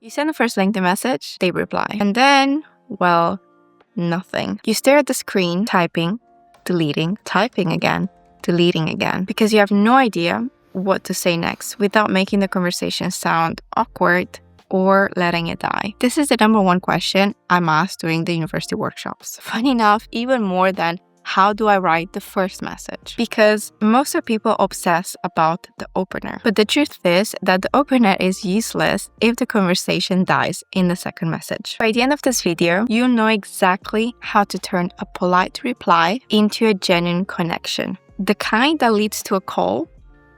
You send the first LinkedIn message, they reply. And then, well, nothing. You stare at the screen, typing, deleting, typing again, deleting again, because you have no idea what to say next without making the conversation sound awkward or letting it die. This is the number one question I'm asked during the university workshops. Funny enough, even more than how do I write the first message? Because most of people obsess about the opener. But the truth is that the opener is useless if the conversation dies in the second message. By the end of this video, you'll know exactly how to turn a polite reply into a genuine connection. The kind that leads to a call,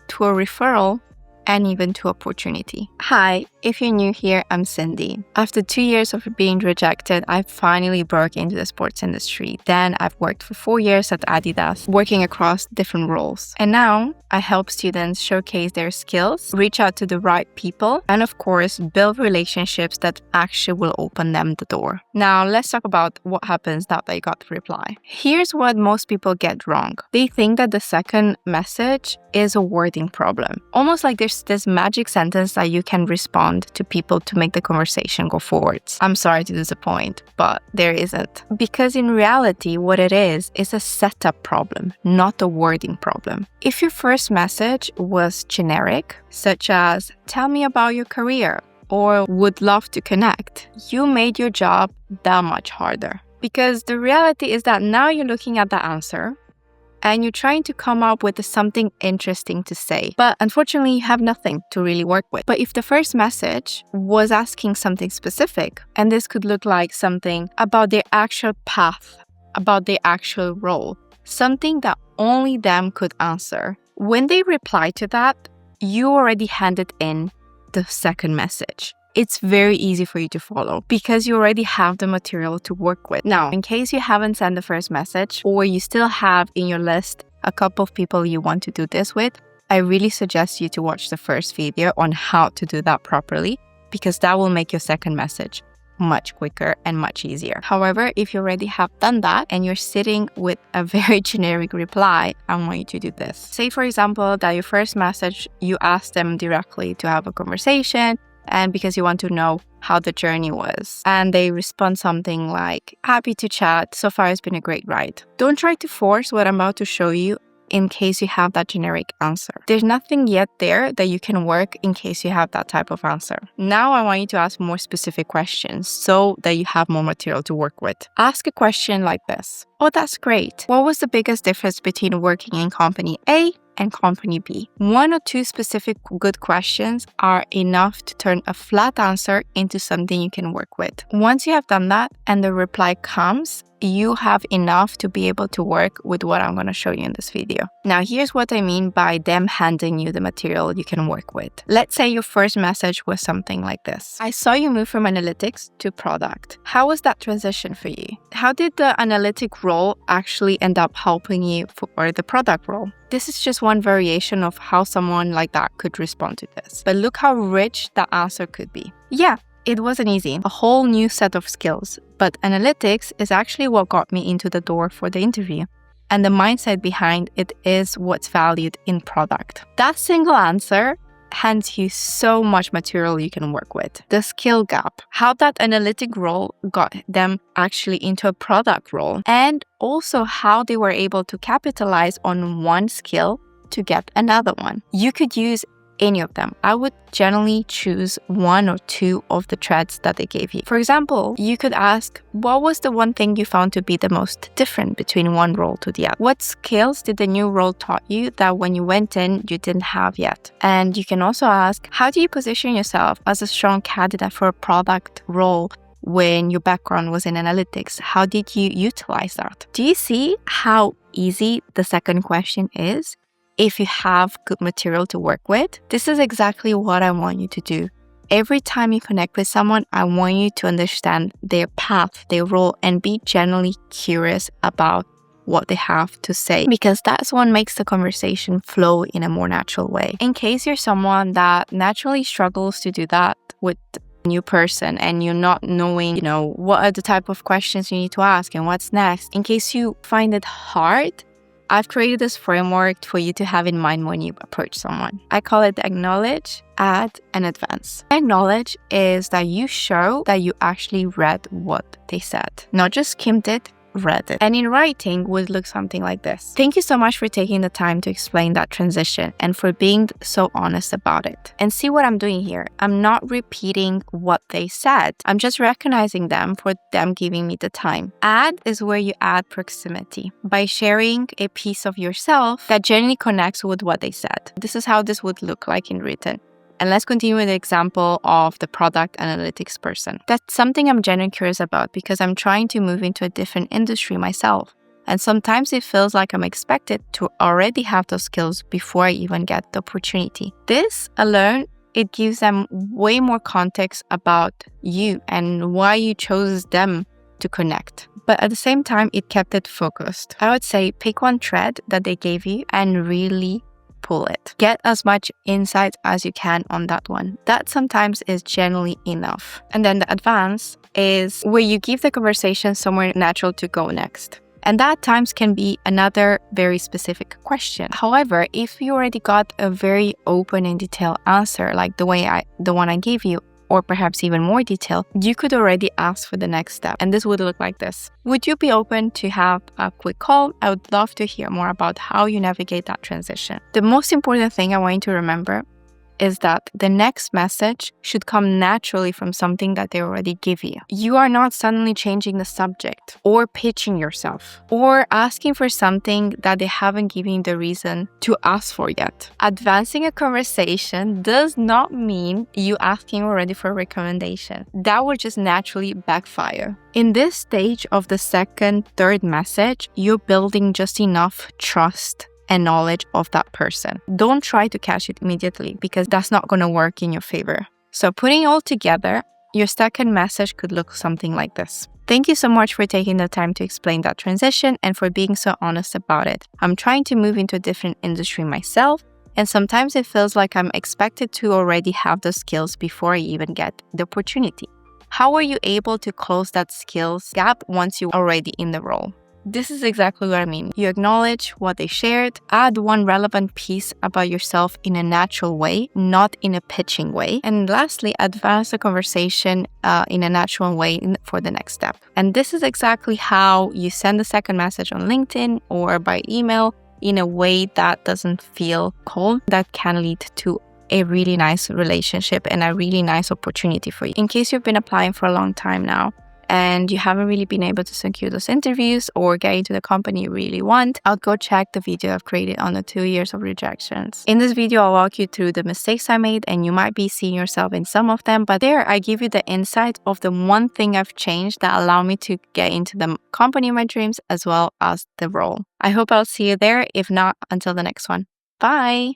to a referral, and even to opportunity. Hi, if you're new here, I'm Cindy. After 2 years of being rejected, I finally broke into the sports industry. Then I've worked for 4 years at Adidas, working across different roles. And now I help students showcase their skills, reach out to the right people, and of course, build relationships that actually will open them the door. Now, let's talk about what happens now that you got the reply. Here's what most people get wrong. They think that the second message is a wording problem. Almost like there's this magic sentence that you can respond to people to make the conversation go forwards. I'm sorry to disappoint, but there isn't. Because in reality, what it is a setup problem, not a wording problem. If your first message was generic, such as, tell me about your career, or would love to connect, you made your job that much harder. Because the reality is that now you're looking at the answer, and you're trying to come up with something interesting to say. But unfortunately, you have nothing to really work with. But if the first message was asking something specific, and this could look like something about their actual path, about their actual role, something that only them could answer, when they reply to that, you already handed in the second message. It's very easy for you to follow because you already have the material to work with. Now, in case you haven't sent the first message or you still have in your list a couple of people you want to do this with, I really suggest you to watch the first video on how to do that properly because that will make your second message much quicker and much easier. However, if you already have done that and you're sitting with a very generic reply, I want you to do this. Say, for example, that your first message, you ask them directly to have a conversation, and because you want to know how the journey was. And they respond something like, happy to chat, so far it's been a great ride. Don't try to force what I'm about to show you in case you have that generic answer. There's nothing yet there that you can work in case you have that type of answer. Now I want you to ask more specific questions so that you have more material to work with. Ask a question like this. Oh, that's great. What was the biggest difference between working in company A and company B? 1 or 2 specific good questions are enough to turn a flat answer into something you can work with. Once you have done that and the reply comes, you have enough to be able to work with what I'm going to show you in this video. Now, here's what I mean by them handing you the material you can work with. Let's say your first message was something like this. I saw you move from analytics to product. How was that transition for you? How did the analytic role actually end up helping you for the product role? This is just one variation of how someone like that could respond to this. But look how rich that answer could be. Yeah, it wasn't easy, a whole new set of skills, but analytics is actually what got me into the door for the interview. And the mindset behind it is what's valued in product. That single answer hands you so much material you can work with. The skill gap, how that analytic role got them actually into a product role, and also how they were able to capitalize on one skill to get another one. You could use any of them. I would generally choose 1 or 2 of the threads that they gave you. For example, you could ask, what was the one thing you found to be the most different between one role to the other? What skills did the new role taught you that when you went in, you didn't have yet? And you can also ask, how do you position yourself as a strong candidate for a product role when your background was in analytics? How did you utilize that? Do you see how easy the second question is? If you have good material to work with, this is exactly what I want you to do. Every time you connect with someone, I want you to understand their path, their role, and be genuinely curious about what they have to say, because that's what makes the conversation flow in a more natural way. In case you're someone that naturally struggles to do that with a new person and you're not knowing, what are the type of questions you need to ask and what's next, in case you find it hard, I've created this framework for you to have in mind when you approach someone. I call it acknowledge, add, and advance. Acknowledge is that you show that you actually read what they said, not just skimmed it, read it. And in writing would look something like this. Thank you so much for taking the time to explain that transition and for being so honest about it. And see what I'm doing here. I'm not repeating what they said. I'm just recognizing them for them giving me the time. Add is where you add proximity by sharing a piece of yourself that genuinely connects with what they said. This is how this would look like in written. And let's continue with the example of the product analytics person. That's something I'm genuinely curious about because I'm trying to move into a different industry myself. And sometimes it feels like I'm expected to already have those skills before I even get the opportunity. This alone, it gives them way more context about you and why you chose them to connect. But at the same time, it kept it focused. I would say pick one thread that they gave you and really pull it. Get as much insight as you can on that one. That sometimes is generally enough. And then the advance is where you give the conversation somewhere natural to go next. And that times can be another very specific question. However, if you already got a very open and detailed answer, like the one I gave you, or perhaps even more detail, you could already ask for the next step. And this would look like this. Would you be open to have a quick call? I would love to hear more about how you navigate that transition. The most important thing I want you to remember is that the next message should come naturally from something that they already give you. You are not suddenly changing the subject or pitching yourself or asking for something that they haven't given you the reason to ask for yet. Advancing a conversation does not mean you asking already for a recommendation. That will just naturally backfire. In this stage of the second, third message, you're building just enough trust and knowledge of that person. Don't try to catch it immediately because that's not going to work in your favor. So putting it all together, your second message could look something like this. Thank you so much for taking the time to explain that transition and for being so honest about it. I'm trying to move into a different industry myself, and sometimes it feels like I'm expected to already have the skills before I even get the opportunity. How are you able to close that skills gap once you're already in the role? This is exactly what I mean. You acknowledge what they shared, add one relevant piece about yourself in a natural way, not in a pitching way. And lastly, advance the conversation in a natural way for the next step. And this is exactly how you send the second message on LinkedIn or by email in a way that doesn't feel cold, that can lead to a really nice relationship and a really nice opportunity for you. In case you've been applying for a long time now, and you haven't really been able to secure those interviews or get into the company you really want, I'll go check the video I've created on the 2 years of rejections. In this video, I'll walk you through the mistakes I made, and you might be seeing yourself in some of them, but there I give you the insight of the one thing I've changed that allowed me to get into the company of my dreams as well as the role. I hope I'll see you there. If not, until the next one. Bye!